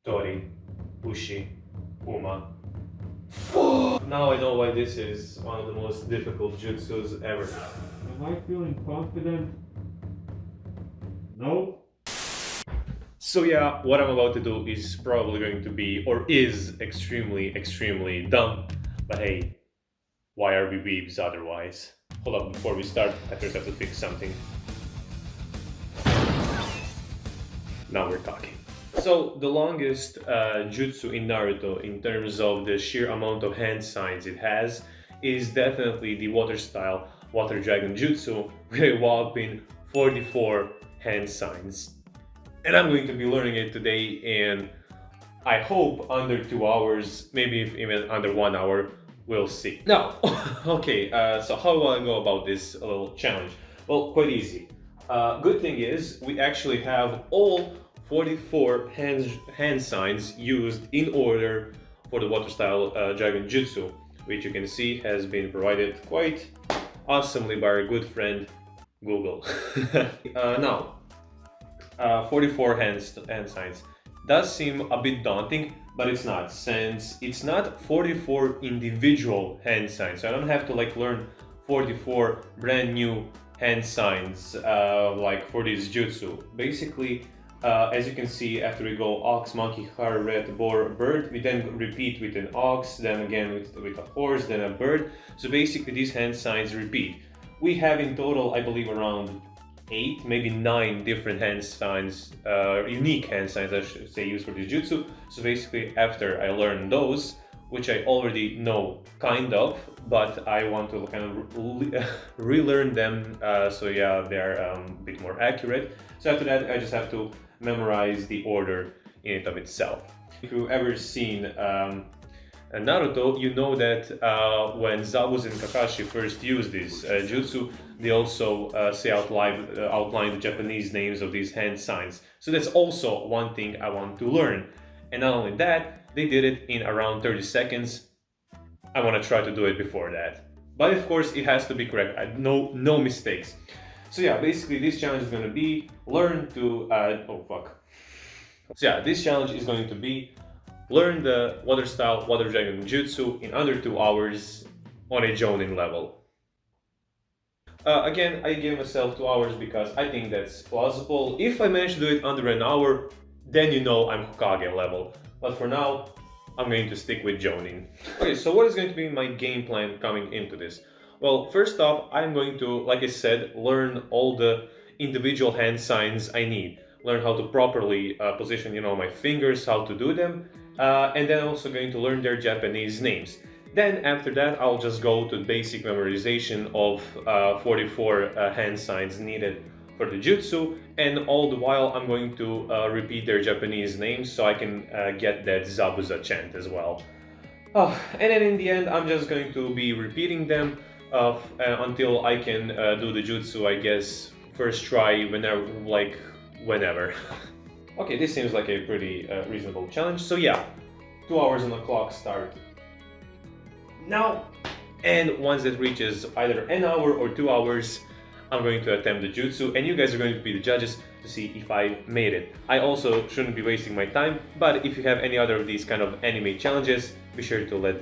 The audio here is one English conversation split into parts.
Tori, Ushi, Uma. Now I know why this is one of the most difficult jutsus ever. Am I feeling confident? No. So yeah, what I'm about to do is probably going to be, or is extremely dumb. But hey, why are we weebs otherwise? Hold up, before we start, I first have to fix something. Now we're talking. So the longest jutsu in Naruto in terms of the sheer amount of hand signs it has is definitely the water style water dragon jutsu with a whopping 44 hand signs. And I'm going to be learning it today in, I hope, under 2 hours, maybe if even under 1 hour, we'll see. Now, okay, so how do I go about this little challenge? Well, quite easy. Good thing is, we actually have all 44 hand signs used in order for the water style dragon jutsu, which you can see has been provided quite awesomely by our good friend Google. Now, 44 hand signs does seem a bit daunting, but it's not, since it's not 44 individual hand signs. So I don't have to like learn 44 brand new hand signs like for this jutsu. Basically, as you can see, after we go ox, monkey, hare, rat, boar, bird, we then repeat with an ox, then again with a horse, then a bird. So basically these hand signs repeat. We have in total, I believe, around 8, maybe 9 different hand signs, unique hand signs I should say, used for this jutsu. So basically after I learn those, which I already know kind of, but I want to kind of relearn them, so yeah, they're a bit more accurate. So after that I just have to memorize the order in it of itself. If you've ever seen Naruto, you know that when Zabuza and Kakashi first used this jutsu, they also outline the Japanese names of these hand signs. So that's also one thing I want to learn. And not only that, they did it in around 30 seconds. I want to try to do it before that. But of course, it has to be correct. No mistakes. So yeah, basically this challenge is going to be learn to... oh fuck. So yeah, this challenge is going to be learn the water style water dragon jutsu in under 2 hours on a Jonin level. Again, I gave myself 2 hours because I think that's plausible. If I manage to do it under an hour, then you know I'm Hokage level. But for now, I'm going to stick with Jonin. Okay, so what is going to be my game plan coming into this? Well, first off, I'm going to, like I said, learn all the individual hand signs I need. Learn how to properly position, my fingers, how to do them. And then I'm also going to learn their Japanese names. Then after that, I'll just go to basic memorization of 44 hand signs needed for the jutsu, and all the while I'm going to repeat their Japanese names so I can get that Zabuza chant as well. And then in the end, I'm just going to be repeating them until I can do the jutsu, I guess, first try whenever. Okay, this seems like a pretty reasonable challenge. So yeah, 2 hours on the clock start now. And once it reaches either an hour or 2 hours, I'm going to attempt the jutsu, and you guys are going to be the judges to see if I made it. I also shouldn't be wasting my time, but if you have any other of these kind of anime challenges, be sure to let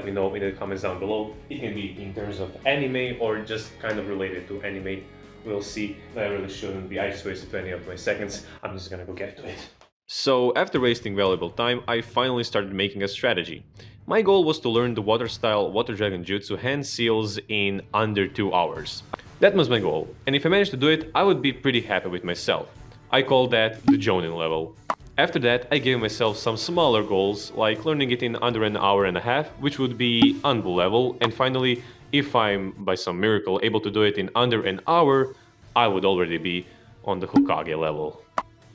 me know in the comments down below. It can be in terms of anime or just kind of related to anime. We'll see. I really shouldn't be. I just wasted 20 of my seconds. I'm just gonna go get to it. So after wasting valuable time, I finally started making a strategy. My goal was to learn the water style water dragon jutsu hand seals in under 2 hours. That was my goal, and if I managed to do it, I would be pretty happy with myself. I call that the Jonin level. After that, I gave myself some smaller goals, like learning it in under an hour and a half, which would be Anbu level, and finally, if I'm, by some miracle, able to do it in under an hour, I would already be on the Hokage level.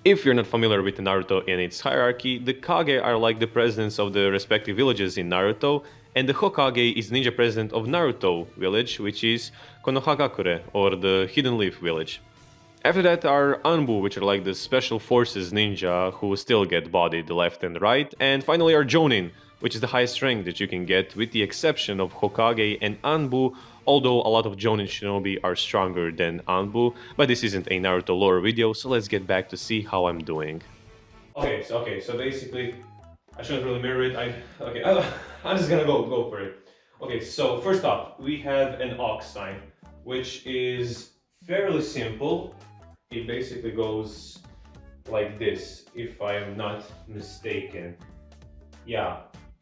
If you're not familiar with Naruto and its hierarchy, the Kage are like the presidents of the respective villages in Naruto, and the Hokage is ninja president of Naruto village, which is Konohagakure, or the Hidden Leaf village. After that are Anbu, which are like the special forces ninja who still get bodied left and right, and finally are Jonin, which is the highest rank that you can get with the exception of Hokage and Anbu, although a lot of Jonin shinobi are stronger than Anbu, but this isn't a Naruto lore video, so let's get back to see how I'm doing. Okay, so basically, I shouldn't really mirror it. I'm just gonna go for it. Okay, so first off, we have an ox sign, which is fairly simple. It basically goes like this, if I am not mistaken. Yeah,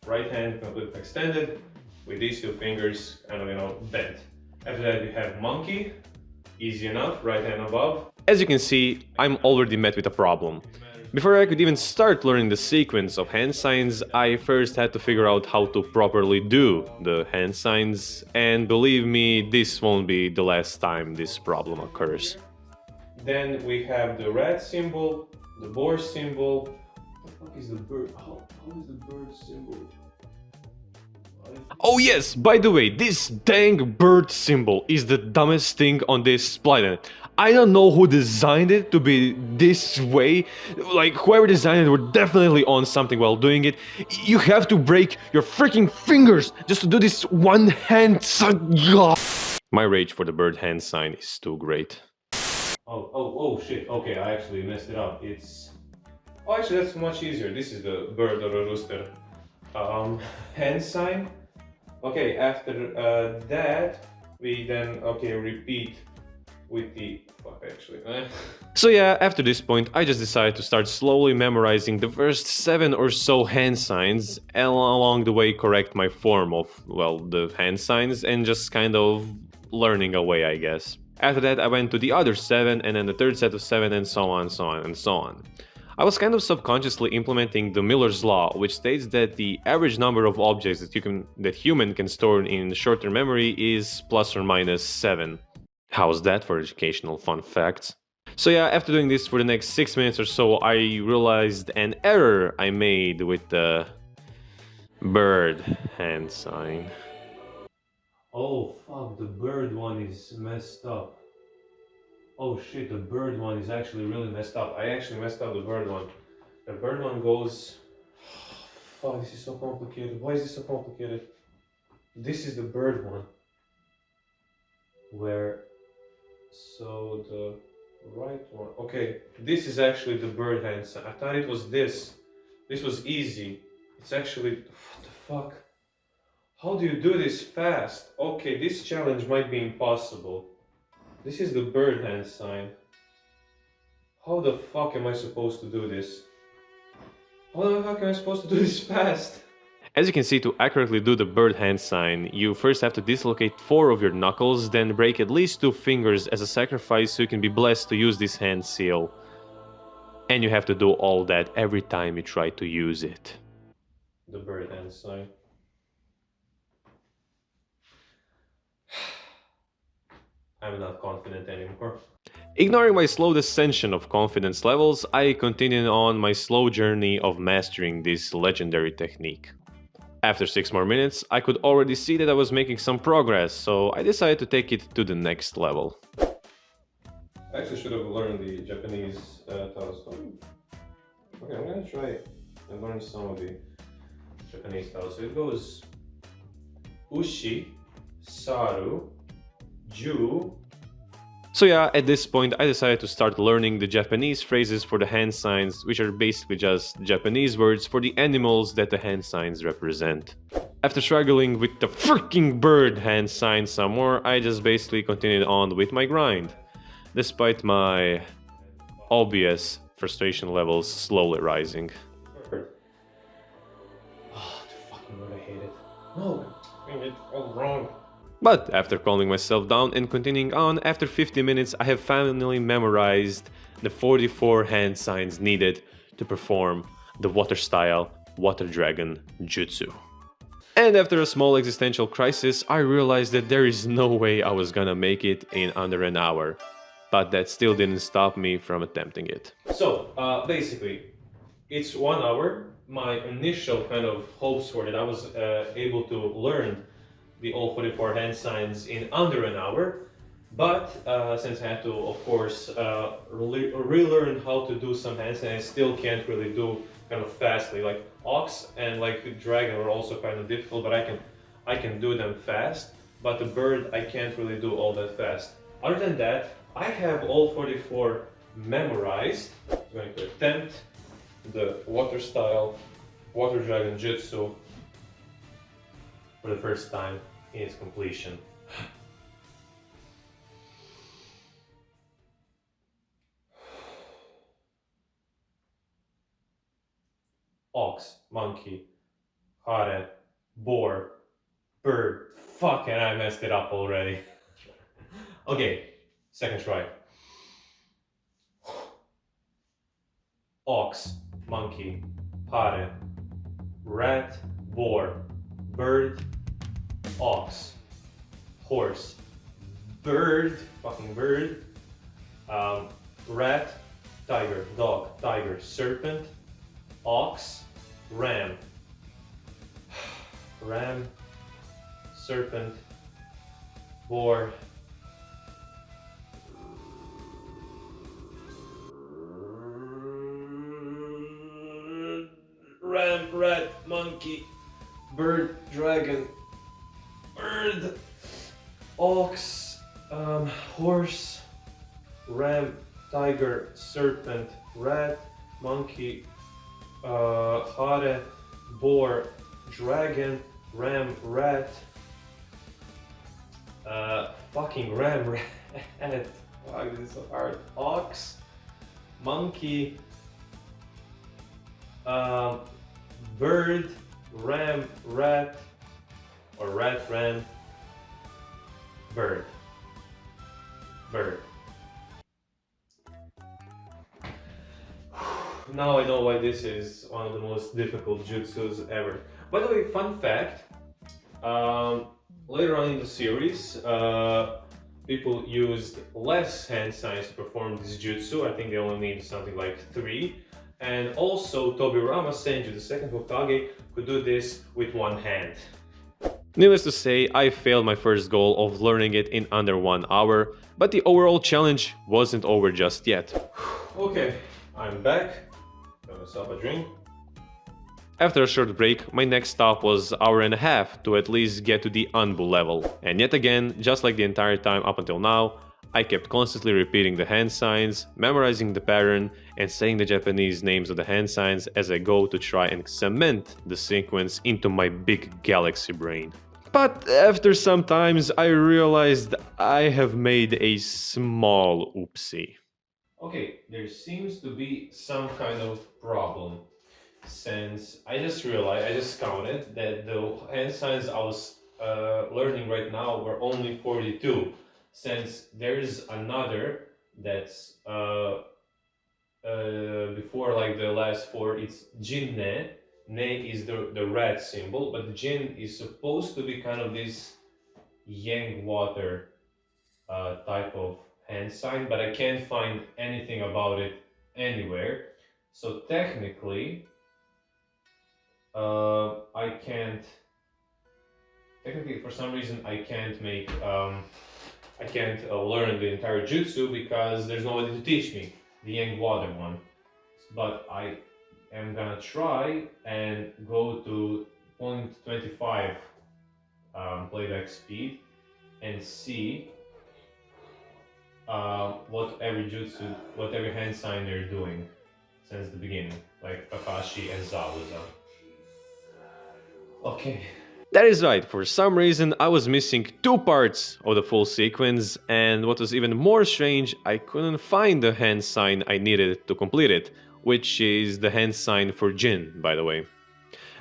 right hand completely extended, with these two fingers kind of, bent. After that, we have monkey, easy enough, right hand above. As you can see, I'm already met with a problem. Before I could even start learning the sequence of hand signs, I first had to figure out how to properly do the hand signs, and believe me, this won't be the last time this problem occurs. Then we have the rat symbol, the boar symbol. What the fuck is the bird? How is the bird symbol? Oh yes, by the way, this dang bird symbol is the dumbest thing on this planet. I don't know who designed it to be this way. Like, whoever designed it were definitely on something while doing it. You have to break your freaking fingers just to do this one hand sign. My rage for the bird hand sign is too great. Oh shit, okay, I actually messed it up. Oh, actually, that's much easier. This is the bird or a rooster hand sign. Okay, after that, we then, repeat with the... fuck, actually. So yeah, after this point, I just decided to start slowly memorizing the first 7 or so hand signs, and along the way correct my form of, well, the hand signs, and just kind of learning away, I guess. After that, I went to the other 7, and then the third set of 7, and so on, so on, and so on. I was kind of subconsciously implementing the Miller's Law, which states that the average number of objects that human can store in short-term memory is plus or minus 7. How's that for educational fun facts? So yeah, after doing this for the next 6 minutes or so, I realized an error I made with the bird hand sign. Oh fuck, the bird one is messed up. Oh shit, the bird one is actually really messed up. I actually messed up the bird one. The bird one goes... Oh, this is so complicated. Why is this so complicated? This is the bird one. Where... So the right one... Okay, this is actually the bird hand sign. I thought it was this. This was easy. It's actually... What the fuck? How do you do this fast? Okay, this challenge might be impossible. This is the bird hand sign. How the fuck am I supposed to do this? How the fuck am I supposed to do this fast? As you can see, to accurately do the bird hand sign, you first have to dislocate 4 of your knuckles, then break at least 2 fingers as a sacrifice so you can be blessed to use this hand seal. And you have to do all that every time you try to use it. The bird hand sign. I'm not confident anymore. Ignoring my slow descension of confidence levels, I continued on my slow journey of mastering this legendary technique. After 6 more minutes, I could already see that I was making some progress, so I decided to take it to the next level. I actually should have learned the Japanese Taoist. Okay, I'm gonna try and learn some of the Japanese Taoist. So it goes Ushi, Saru, Ju. So yeah, at this point I decided to start learning the Japanese phrases for the hand signs, which are basically just Japanese words for the animals that the hand signs represent. After struggling with the freaking bird hand sign some more, I just basically continued on with my grind, despite my obvious frustration levels slowly rising. Oh, the fucking word, I hate it. No, I made it all wrong. But after calming myself down and continuing on, after 50 minutes I have finally memorized the 44 hand signs needed to perform the water style water dragon jutsu. And after a small existential crisis, I realized that there is no way I was gonna make it in under an hour. But that still didn't stop me from attempting it. So, basically, it's 1 hour. My initial kind of hopes were that I was able to learn the all 44 hand signs in under an hour, but since I had to, of course, relearn how to do some hand signs, I still can't really do kind of fastly. Like ox and like dragon are also kind of difficult, but I can do them fast. But the bird, I can't really do all that fast. Other than that, I have all 44 memorized. I'm going to attempt the water style, water dragon jutsu for the first time in its completion. Ox, monkey, hare, boar, bird. Fuck, and I messed it up already. Okay, second try. Ox, monkey, hare, rat, boar, bird, ox, horse, bird, fucking bird, rat, tiger, dog, tiger, serpent, ox, ram, ram, serpent, boar, ram, rat, monkey, bird, dragon, bird, ox, horse, ram, tiger, serpent, rat, monkey, hare, boar, dragon, ram, rat, fucking ram, rat, fuck, this is so hard, ox, monkey, bird, ram, rat, or rat, ram, bird, bird. Now I know why this is one of the most difficult jutsus ever. By the way, fun fact, later on in the series, people used less hand signs to perform this jutsu. I think they only need something like 3. And also Tobirama Senju, the second Hokage, could do this with one hand. Needless to say, I failed my first goal of learning it in under 1 hour, but the overall challenge wasn't over just yet. Okay, I'm back. Got myself a drink. After a short break, my next stop was hour and a half to at least get to the Anbu level. And yet again, just like the entire time up until now, I kept constantly repeating the hand signs, memorizing the pattern, and saying the Japanese names of the hand signs as I go to try and cement the sequence into my big galaxy brain. But after some times, I realized I have made a small oopsie. Okay, there seems to be some kind of problem, since I just realized, I just counted that the hand signs I was learning right now were only 42, since there's another that's before like the last 4, it's Jinne. Ne is the red symbol, but the Jin is supposed to be kind of this yang water type of hand sign, but I can't find anything about it anywhere. So technically, I can't. Technically, for some reason, I can't make. I can't learn the entire jutsu because there's nobody to teach me the yang water one. But I am gonna try and go to 0.25 playback speed and see what every hand sign they're doing since the beginning, like Kakashi and Zabuza. Okay. That is right, for some reason I was missing 2 parts of the full sequence, and what was even more strange, I couldn't find the hand sign I needed to complete it, which is the hand sign for Jin, by the way.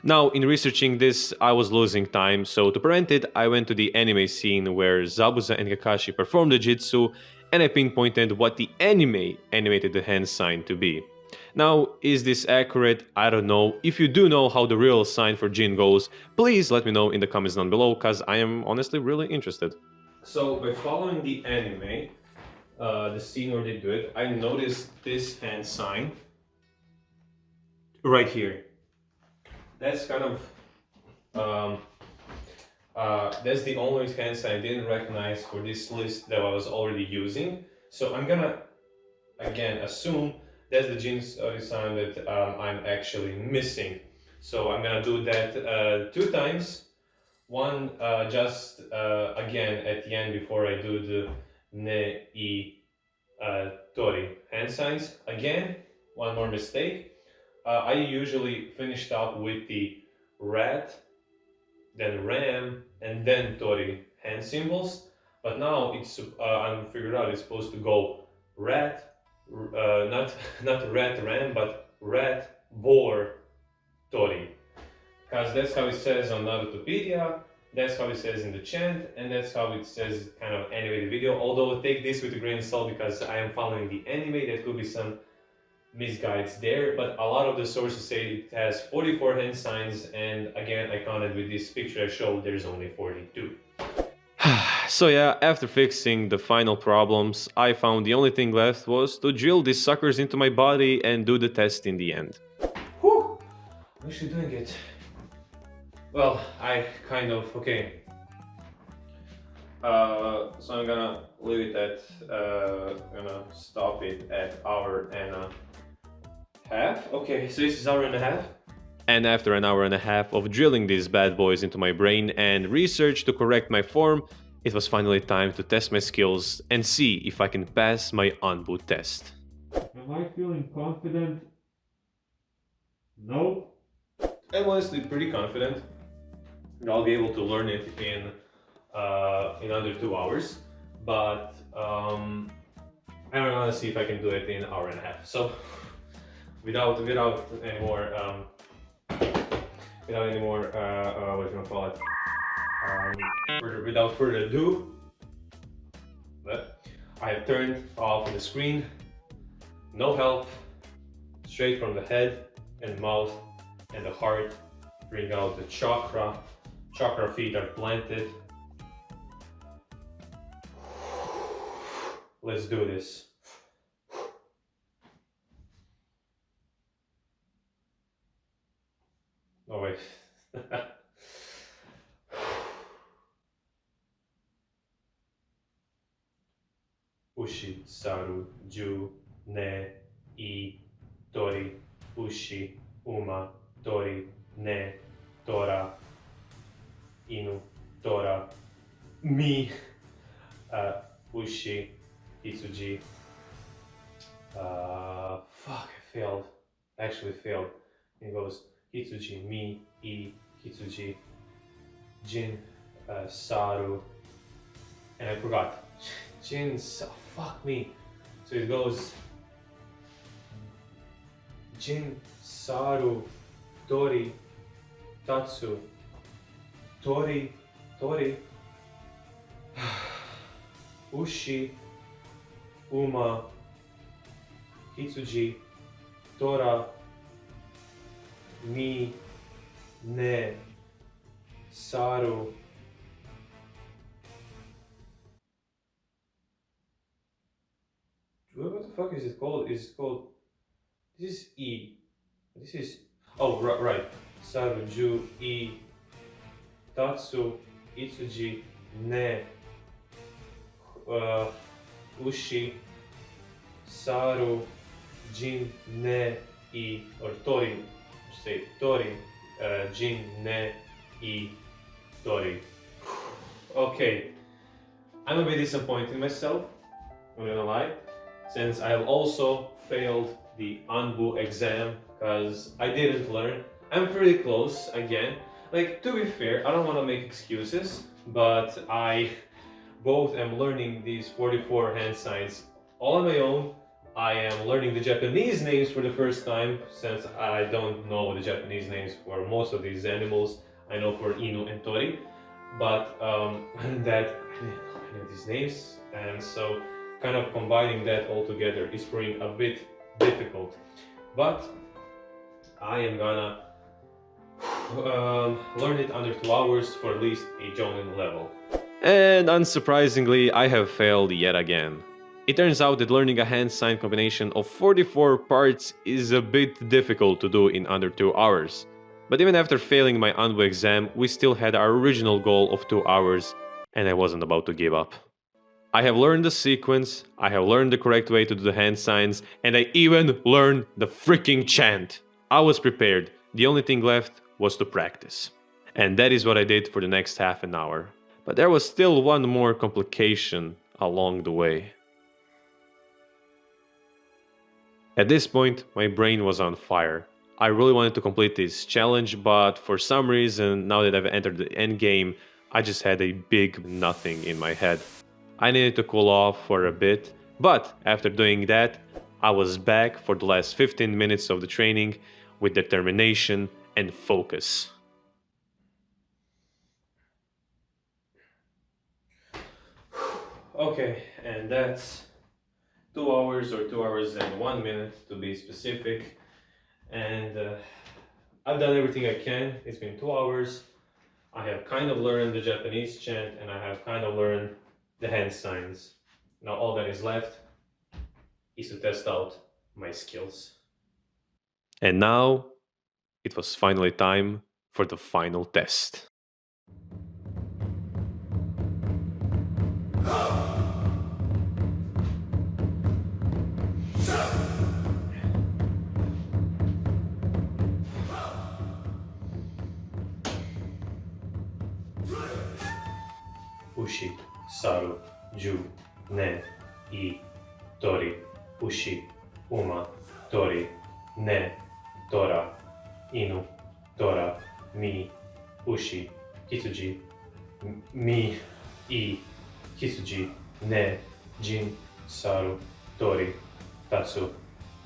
Now, in researching this, I was losing time, so to prevent it, I went to the anime scene where Zabuza and Kakashi performed the jutsu, and I pinpointed what the anime animated the hand sign to be. Now, is this accurate? I don't know. If you do know how the real sign for Jin goes, please let me know in the comments down below, cause I am honestly really interested. So, by following the anime, the scene where they do it, I noticed this hand sign right here. That's kind of that's the only hand sign I didn't recognize for this list that I was already using. So I'm gonna again assume that's the Jin sign that I'm actually missing. So I'm gonna do that 2 times. One just again at the end before I do the ne I tori hand signs. Again, one more mistake. I usually finished up with the rat, then ram, and then tori hand symbols. But now I'm figured out it's supposed to go rat, not not rat ram, but rat boar tori, because that's how it says on Narutopedia. That's how it says in the chant, and that's how it says kind of animated video. Although take this with a grain of salt because I am following the anime. There could be some misguides there, but a lot of the sources say it has 44 hand signs, and again, I counted with this picture I showed, there's only 42. So yeah, after fixing the final problems, I found the only thing left was to drill these suckers into my body and do the test in the end. Whew! I'm actually doing it. Well, I kind of, okay. So I'm gonna leave it at, gonna stop it at hour and a half. Okay, so this is hour and a half. And after an hour and a half of drilling these bad boys into my brain and research to correct my form, it was finally time to test my skills and see if I can pass my Anbu test. Am I feeling confident? No. I'm honestly pretty confident that I'll be able to learn it in under 2 hours, but I'm gonna see if I can do it in an hour and a half. So without any more what you call it, without further ado, I have turned off the screen. No help, straight from the head and mouth and the heart. Bring out the chakra. Chakra feet are planted. Let's do this. Oh wait. Ushi, saru, ju, ne, I, tori, ushi, uma, tori, ne, tora, inu, tora, mi, ushi, hitsuji. Fuck, I failed. I actually failed. It goes hitsuji, mi, I, hitsuji, jin, saru, and I forgot. Jin, fuck me. So it goes jin, saru, tori, tatsu, tori, ushi, uma, hitsuji, tora, mi, ne, saru. What the fuck is it called? Is it called? This is E. This is. Oh, right. Saru, ju, I, tatsu, itsuji, ne, ushi, saru, jin, ne, I, or tori. Say tori, jin, ne, I, tori. Okay. I'm a bit disappointed in myself, I'm not gonna lie, since I have also failed the Anbu exam because I didn't learn. I'm pretty close again. Like, to be fair, I don't want to make excuses, but I both am learning these 44 hand signs all on my own. I am learning the Japanese names for the first time, since I don't know the Japanese names for most of these animals. I know for Inu and Tori, but other than that, I didn't know any of these names, and so kind of combining that all together is proving a bit difficult. But I am gonna learn it under 2 hours for at least a Jonin level. And unsurprisingly, I have failed yet again. It turns out that learning a hand sign combination of 44 parts is a bit difficult to do in under 2 hours. But even after failing my Anbu exam, we still had our original goal of 2 hours, and I wasn't about to give up. I have learned the sequence, I have learned the correct way to do the hand signs, and I even learned the freaking chant. I was prepared. The only thing left was to practice. And that is what I did for the next half an hour. But there was still one more complication along the way. At this point, my brain was on fire. I really wanted to complete this challenge, but for some reason, now that I've entered the end game, I just had a big nothing in my head. I needed to cool off for a bit, but after doing that, I was back for the last 15 minutes of the training with determination and focus. Okay, and that's 2 hours or 2 hours and 1 minute to be specific. And I've done everything I can. It's been 2 hours. I have kind of learned the Japanese chant and I have kind of learned the hand signs. Now all that is left is to test out my skills. And now it was finally time for the final test. Ushi, saru, ju, ne, I, tori, ushi, uma, tori, ne, tora, inu, tora, mi, ushi, hitsuji, mi, I, hitsuji, ne, jin, saru, tori, tatsu,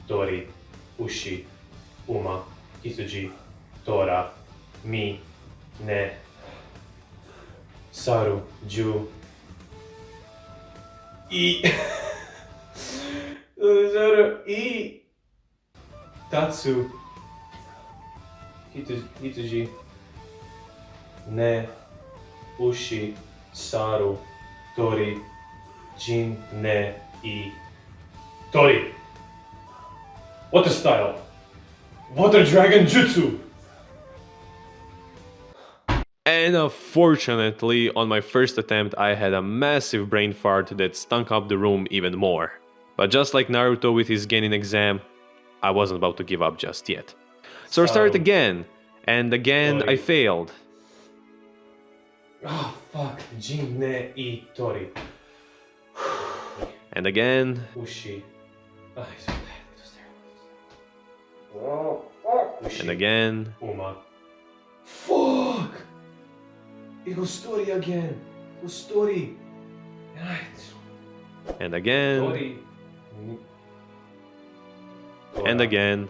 tori, ushi, uma, hitsuji, tora, mi, ne, saru, ju, I, saru, I, tatsu, hitsuji, ne, ushi, saru, tori, jin, ne, I, tori. Water style. Water dragon jutsu. And unfortunately, on my first attempt, I had a massive brain fart that stunk up the room even more. But just like Naruto with his genin exam, I wasn't about to give up just yet. So I started again, and again I failed. Oh fuck, jin, ne, I, tori. And again... Ushi. Oh, it was bad, it was terrible. Ushi. And again... Uma. Fuck! It was story again. It was story. And again. Story. And again.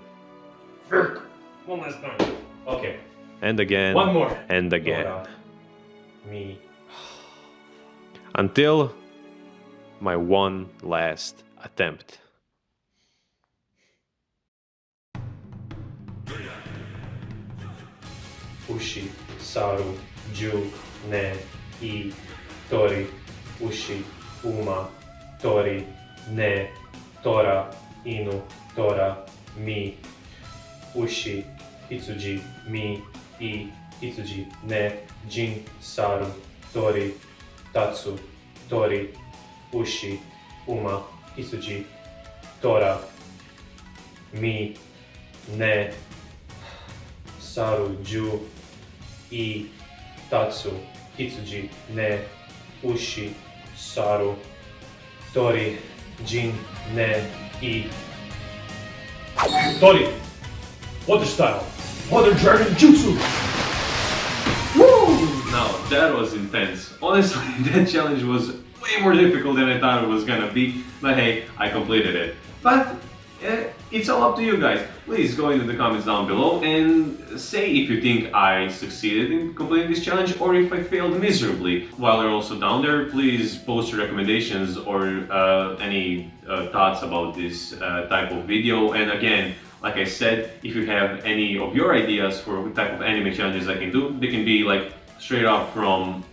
One last time. Okay. And again. One more. And again. Me. Until my one last attempt. Ushi, saru, ju, ne, I, tori, ushi, uma, tori, ne, tora, inu, tora, mi, ushi, hitsuji, mi, I, hitsuji, ne, jin, saru, tori, tatsu, tori, ushi, uma, hitsuji, tora, mi, ne, saru, ju, I, tatsu, hitsuji, ne, ushi, saru, tori, jin, ne, I, tori! Water style! Water dragon jutsu! Woo! Now, that was intense. Honestly, that challenge was way more difficult than I thought it was gonna be, but hey, I completed it. But it's all up to you guys. Please go into the comments down below and say if you think I succeeded in completing this challenge or if I failed miserably. While you're also down there, please post your recommendations or any thoughts about this type of video. And again, like I said, if you have any of your ideas for what type of anime challenges I can do, they can be like straight up from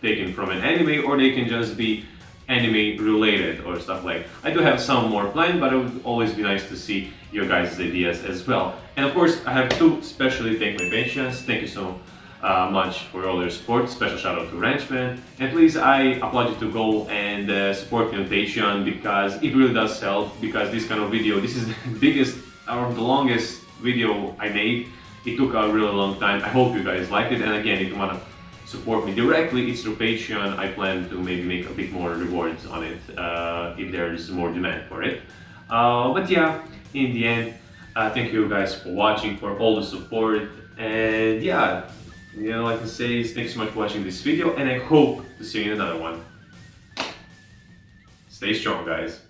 taken from an anime, or they can just be anime related or stuff like. I do have some more planned, but it would always be nice to see your guys' ideas as well. And of course, I have to especially thank my patrons. Thank you so much for all your support. Special shout out to Ranchman. And please, I applaud you to go and support me on Patreon, because it really does help. Because this kind of video, this is the biggest or the longest video I made. It took a really long time. I hope you guys liked it. And again, if you wanna support me directly, it's through Patreon. I plan to maybe make a bit more rewards on it if there's more demand for it. But yeah, in the end, Thank you guys for watching, for all the support, and yeah, like I say, thanks so much for watching this video, and I hope to see you in another one. Stay strong, guys.